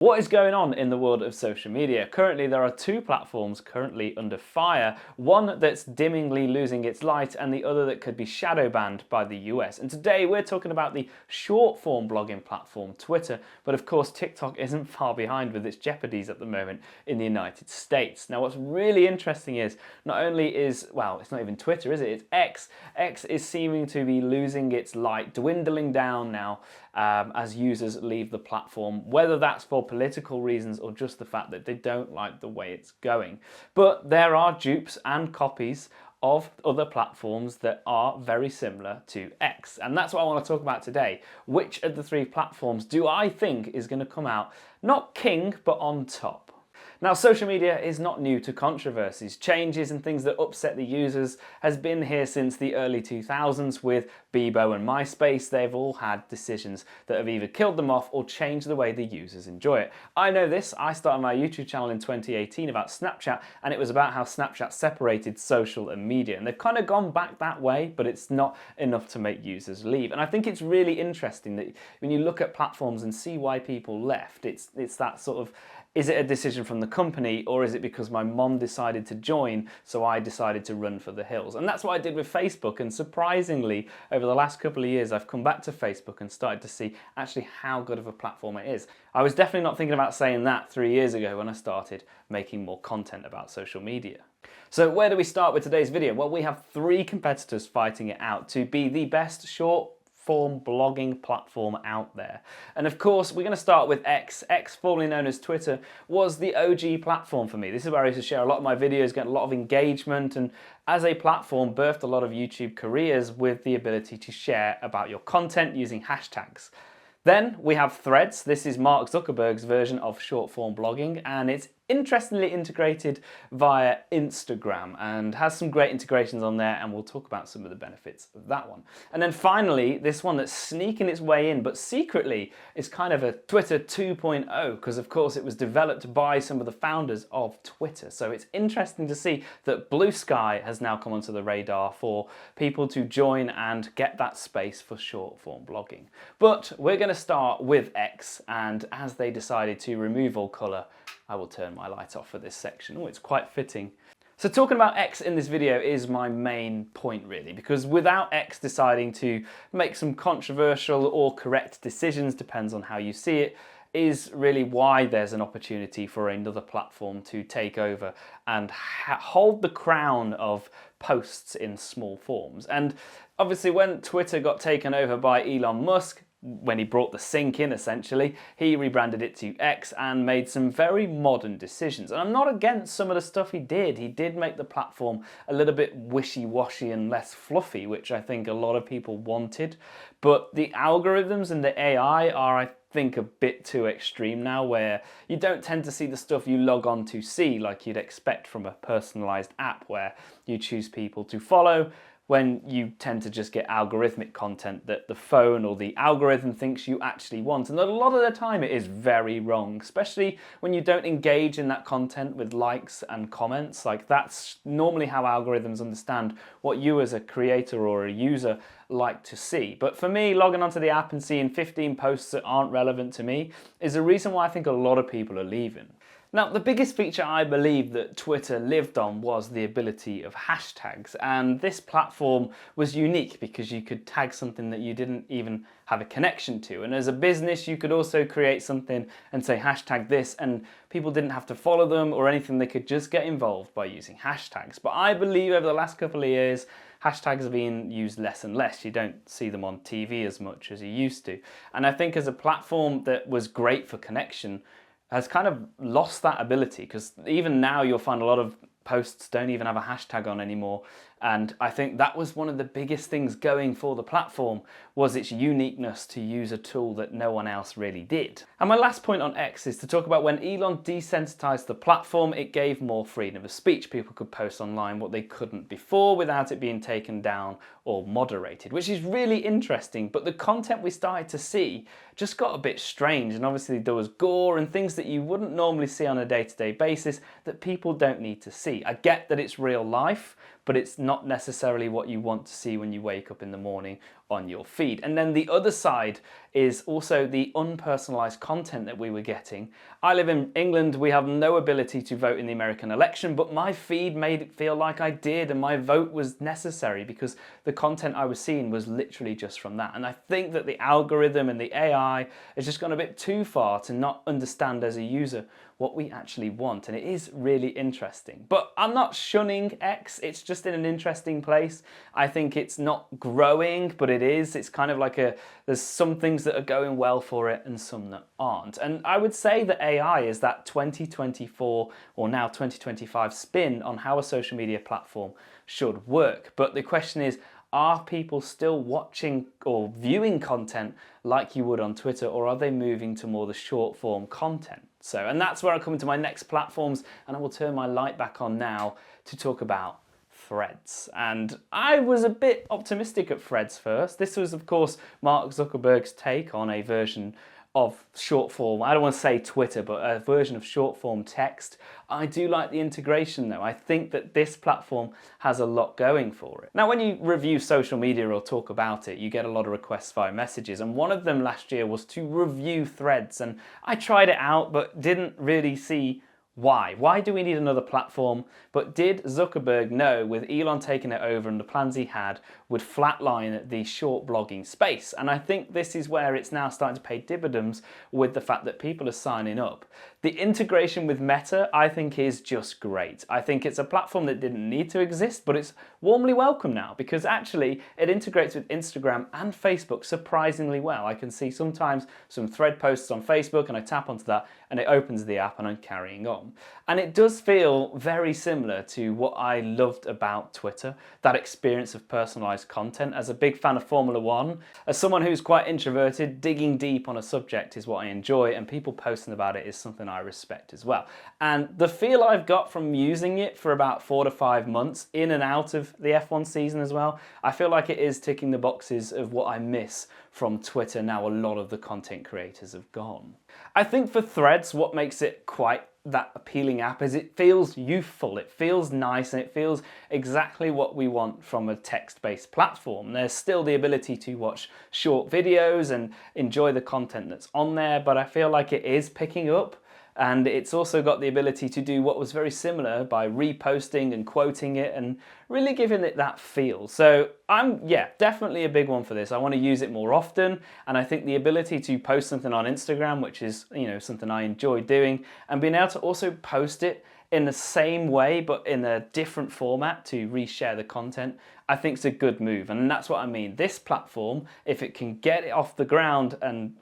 What is going on in the world of social media? Currently, there are two platforms currently under fire. One that's dimmingly losing its light and the other that could be shadow banned by the US. And today we're talking about the short form blogging platform Twitter. But of course, TikTok isn't far behind with its jeopardies at the moment in the United States. Now, what's really interesting is not only is, well, it's not even Twitter, is it? It's X. X is seeming to be losing its light, dwindling down now as users leave the platform, whether that's for political reasons or just the fact that they don't like the way it's going. But there are dupes and copies of other platforms that are very similar to X. And that's what I want to talk about today. Which of the three platforms do I think is going to come out not king, but on top? Now, social media is not new to controversies. Changes and things that upset the users has been here since the early 2000s with Bebo and MySpace. They've all had decisions that have either killed them off or changed the way the users enjoy it. I know this. I started my YouTube channel in 2018 about Snapchat, and it was about how Snapchat separated social and media. And they've kind of gone back that way, but it's not enough to make users leave. And I think it's really interesting that when you look at platforms and see why people left, it's that sort of, is it a decision from the company, or is it because my mom decided to join, so I decided to run for the hills? And that's what I did with Facebook, and surprisingly, over the last couple of years, I've come back to Facebook and started to see actually how good of a platform it is. I was definitely not thinking about saying that 3 years ago when I started making more content about social media. So where do we start with today's video? Well, we have three competitors fighting it out to be the best short form blogging platform out there. And of course, we're going to start with X. X, formerly known as Twitter, was the OG platform for me. This is where I used to share a lot of my videos, get a lot of engagement, and as a platform, birthed a lot of YouTube careers with the ability to share about your content using hashtags. Then we have Threads. This is Mark Zuckerberg's version of short form blogging, and it's interestingly integrated via Instagram and has some great integrations on there, and we'll talk about some of the benefits of that one. And then finally, this one that's sneaking its way in, but secretly is kind of a Twitter 2.0, because of course it was developed by some of the founders of Twitter. So it's interesting to see that BlueSky has now come onto the radar for people to join and get that space for short form blogging. But we're going to start with X, and as they decided to remove all color, I will turn my light off for this section. Oh, it's quite fitting. So talking about X in this video is my main point really, because without X deciding to make some controversial or correct decisions, depends on how you see it, is really why there's an opportunity for another platform to take over and hold the crown of posts in small forms. And obviously when Twitter got taken over by Elon Musk, when he brought the sync in, essentially, he rebranded it to X and made some very modern decisions. And I'm not against some of the stuff he did. He did make the platform a little bit wishy-washy and less fluffy, which I think a lot of people wanted. But the algorithms and the AI are, I think, a bit too extreme now, where you don't tend to see the stuff you log on to see like you'd expect from a personalized app where you choose people to follow, when you tend to just get algorithmic content that the phone or the algorithm thinks you actually want. And a lot of the time it is very wrong, especially when you don't engage in that content with likes and comments. Like, that's normally how algorithms understand what you as a creator or a user like to see. But for me, logging onto the app and seeing 15 posts that aren't relevant to me is a reason why I think a lot of people are leaving. Now, the biggest feature I believe that Twitter lived on was the ability of hashtags, and this platform was unique because you could tag something that you didn't even have a connection to, and as a business you could also create something and say hashtag this, and people didn't have to follow them or anything. They could just get involved by using hashtags. But I believe over the last couple of years hashtags are being used less and less. You don't see them on TV as much as you used to, and I think as a platform that was great for connection has kind of lost that ability, because even now you'll find a lot of posts don't even have a hashtag on anymore. And I think that was one of the biggest things going for the platform, was its uniqueness to use a tool that no one else really did. And my last point on X is to talk about when Elon desensitized the platform, it gave more freedom of speech. People could post online what they couldn't before without it being taken down or moderated, which is really interesting. But the content we started to see just got a bit strange, and obviously there was gore and things that you wouldn't normally see on a day-to-day basis that people don't need to see. I get that it's real life, but it's not necessarily what you want to see when you wake up in the morning on your feed. And then the other side is also the unpersonalized content that we were getting. I live in England, we have no ability to vote in the American election, but my feed made it feel like I did, and my vote was necessary because the content I was seeing was literally just from that. And I think that the algorithm and the AI has just gone a bit too far to not understand as a user what we actually want, and it is really interesting. But I'm not shunning X, it's just in an interesting place. I think it's not growing, but it is. It's kind of like there's some things that are going well for it and some that aren't. And I would say that AI is that 2024 or now 2025 spin on how a social media platform should work. But the question is, are people still watching or viewing content like you would on Twitter, or are they moving to more the short form content? So, and that's where I come into my next platforms, and I will turn my light back on now to talk about Threads. And I was a bit optimistic at Threads first. This was, of course, Mark Zuckerberg's take on a version of short form, I don't want to say Twitter, but a version of short form text. I do like the integration though. I think that this platform has a lot going for it. Now, when you review social media or talk about it, you get a lot of requests via messages. And one of them last year was to review Threads. And I tried it out, but didn't really see why. Why do we need another platform? But did Zuckerberg know with Elon taking it over and the plans he had would flatline the short blogging space? And I think this is where it's now starting to pay dividends with the fact that people are signing up. The integration with Meta, I think, is just great. I think it's a platform that didn't need to exist, but it's warmly welcome now because actually it integrates with Instagram and Facebook surprisingly well. I can see sometimes some thread posts on Facebook and I tap onto that and it opens the app and I'm carrying on. And it does feel very similar to what I loved about Twitter, that experience of personalized content. As a big fan of Formula One, as someone who's quite introverted, digging deep on a subject is what I enjoy, and people posting about it is something I respect as well. And the feel I've got from using it for about 4 to 5 months in and out of the F1 season as well, I feel like it is ticking the boxes of what I miss from Twitter now a lot of the content creators have gone. I think for Threads, what makes it quite that appealing app is it feels youthful, it feels nice, and it feels exactly what we want from a text-based platform. There's still the ability to watch short videos and enjoy the content that's on there, but I feel like it is picking up. And it's also got the ability to do what was very similar by reposting and quoting it and really giving it that feel. So I'm, definitely a big one for this. I want to use it more often. And I think the ability to post something on Instagram, which is, something I enjoy doing, and being able to also post it in the same way, but in a different format to reshare the content, I think it's a good move. And that's what I mean. This platform, if it can get it off the ground and,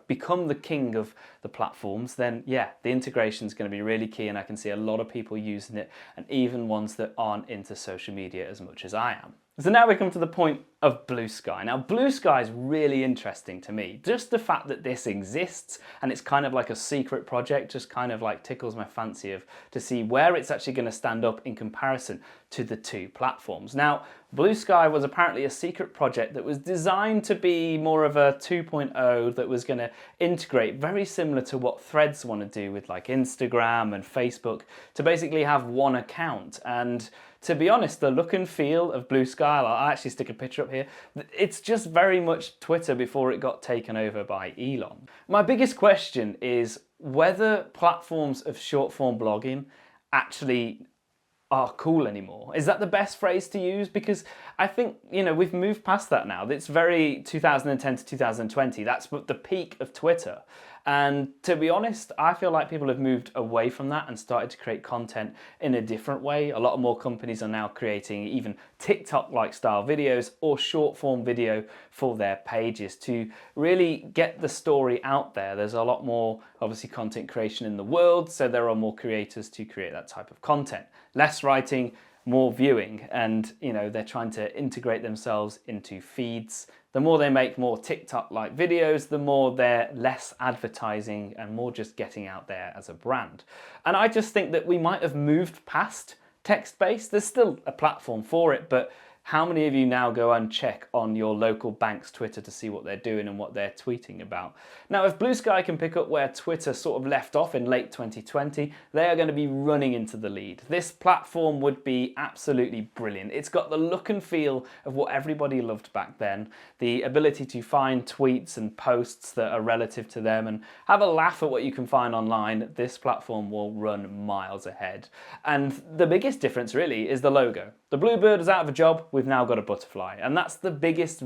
become the king of the platforms, then the integration is going to be really key. And I can see a lot of people using it, and even ones that aren't into social media as much as I am. So now we come to the point of BlueSky. Now, BlueSky is really interesting to me. Just the fact that this exists and it's kind of like a secret project just kind of like tickles my fancy to see where it's actually going to stand up in comparison to the two platforms. Now, BlueSky was apparently a secret project that was designed to be more of a 2.0 that was going to integrate very similar to what Threads want to do with like Instagram and Facebook, to basically have one account. And to be honest, the look and feel of BlueSky, I'll actually stick a picture up here, it's just very much Twitter before it got taken over by Elon. My biggest question is whether platforms of short form blogging actually are cool anymore. Is that the best phrase to use? Because I think, we've moved past that now. It's very 2010 to 2020. That's the peak of Twitter. And to be honest, I feel like people have moved away from that and started to create content in a different way. A lot more companies are now creating even TikTok-like style videos or short form video for their pages to really get the story out there. There's a lot more, obviously, content creation in the world, so there are more creators to create that type of content. Less writing, more viewing, and they're trying to integrate themselves into feeds. The more they make more TikTok-like videos, the more they're less advertising and more just getting out there as a brand. And I just think that we might have moved past text-based. There's still a platform for it, but how many of you now go and check on your local bank's Twitter to see what they're doing and what they're tweeting about? Now, if BlueSky can pick up where Twitter sort of left off in late 2020, they are going to be running into the lead. This platform would be absolutely brilliant. It's got the look and feel of what everybody loved back then, the ability to find tweets and posts that are relative to them and have a laugh at what you can find online. This platform will run miles ahead. And the biggest difference really is the logo. The bluebird is out of a job, we've now got a butterfly, and that's the biggest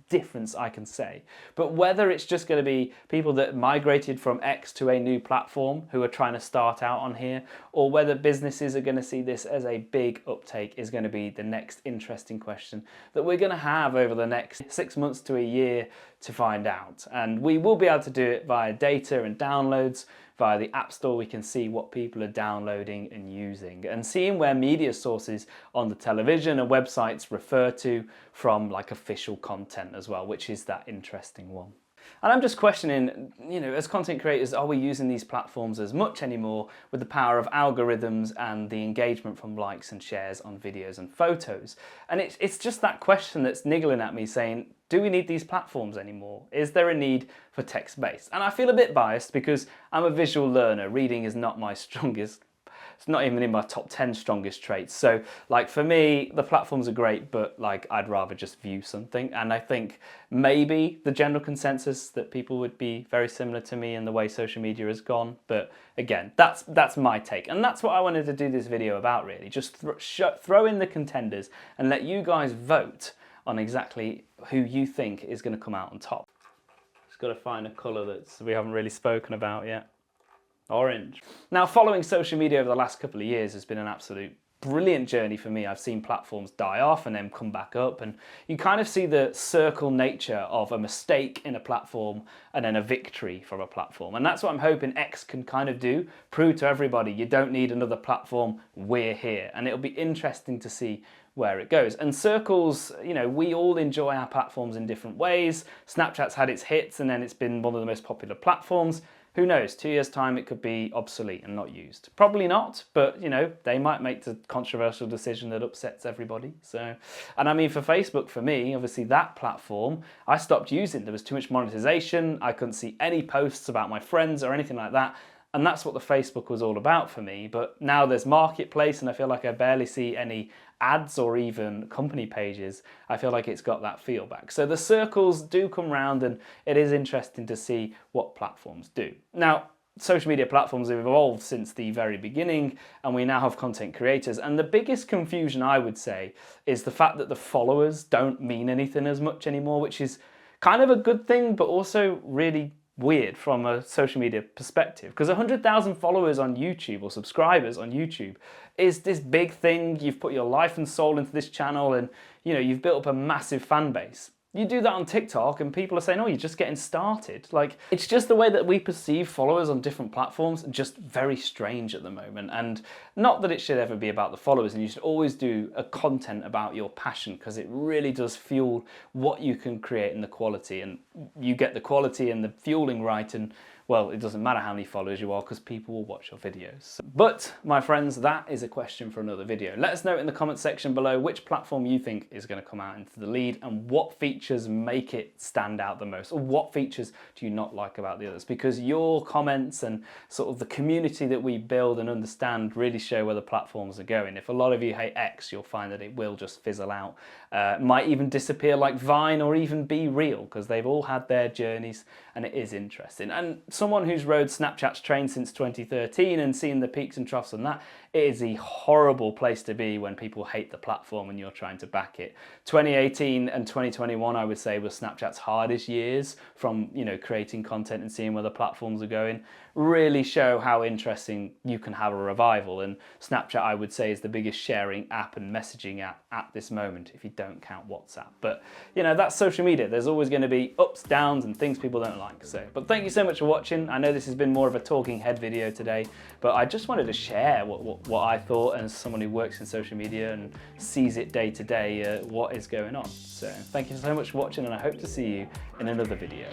difference I can say. But whether it's just going to be people that migrated from X to a new platform who are trying to start out on here, or whether businesses are going to see this as a big uptake is going to be the next interesting question that we're going to have over the next 6 months to a year to find out. And we will be able to do it via data and downloads. Via the App Store, we can see what people are downloading and using, and seeing where media sources on the television and websites refer to from like official content as well, which is that interesting one. And I'm just questioning, as content creators, are we using these platforms as much anymore with the power of algorithms and the engagement from likes and shares on videos and photos? And it's just that question that's niggling at me saying, do we need these platforms anymore? Is there a need for text-based? And I feel a bit biased because I'm a visual learner. Reading is not my strongest. It's not even in my top 10 strongest traits. So like for me, the platforms are great, but like I'd rather just view something. And I think maybe the general consensus that people would be very similar to me in the way social media has gone. But again, that's my take. And that's what I wanted to do this video about really. Just throw in the contenders and let you guys vote on exactly who you think is going to come out on top. Just got to find a colour that we haven't really spoken about yet. Orange. Now, following social media over the last couple of years has been an absolute brilliant journey for me. I've seen platforms die off and then come back up, and you kind of see the circle nature of a mistake in a platform and then a victory from a platform. And that's what I'm hoping X can kind of do, prove to everybody you don't need another platform, we're here. And it'll be interesting to see where it goes. And circles, we all enjoy our platforms in different ways. Snapchat's had its hits and then it's been one of the most popular platforms. Who knows, 2 years' time it could be obsolete and not used. Probably not, but they might make the controversial decision that upsets everybody. So, and I mean for Facebook, for me, obviously that platform, I stopped using. There was too much monetization. I couldn't see any posts about my friends or anything like that. And that's what the Facebook was all about for me. But now there's Marketplace and I feel like I barely see any ads or even company pages. I feel like it's got that feel back. So the circles do come round and it is interesting to see what platforms do. Now, social media platforms have evolved since the very beginning and we now have content creators. And the biggest confusion I would say is the fact that the followers don't mean anything as much anymore, which is kind of a good thing, but also really weird from a social media perspective, because 100,000 followers on YouTube or subscribers on YouTube is this big thing. You've put your life and soul into this channel and you've built up a massive fan base. You do that on TikTok and people are saying, oh, you're just getting started. Like, it's just the way that we perceive followers on different platforms, just very strange at the moment. And not that it should ever be about the followers, and you should always do a content about your passion, because it really does fuel what you can create and the quality. And you get the quality and the fueling right, and well, it doesn't matter how many followers you are because people will watch your videos. But my friends, that is a question for another video. Let us know in the comment section below which platform you think is going to come out into the lead and what features make it stand out the most, or what features do you not like about the others, because your comments and sort of the community that we build and understand really show where the platforms are going. If a lot of you hate X, you'll find that it will just fizzle out. Might even disappear like Vine or even Be Real, because they've all had their journeys and it is interesting. And someone who's rode Snapchat's train since 2013 and seen the peaks and troughs on that, it is a horrible place to be when people hate the platform and you're trying to back it. 2018 and 2021, I would say, was Snapchat's hardest years from, creating content and seeing where the platforms are going. Really show how interesting you can have a revival. And Snapchat, I would say, is the biggest sharing app and messaging app at this moment, if you don't count WhatsApp. But, that's social media. There's always going to be ups, downs, and things people don't like. So, but thank you so much for watching. I know this has been more of a talking head video today, but I just wanted to share what I thought as someone who works in social media and sees it day to day, what is going on. So thank you so much for watching, and I hope to see you in another video.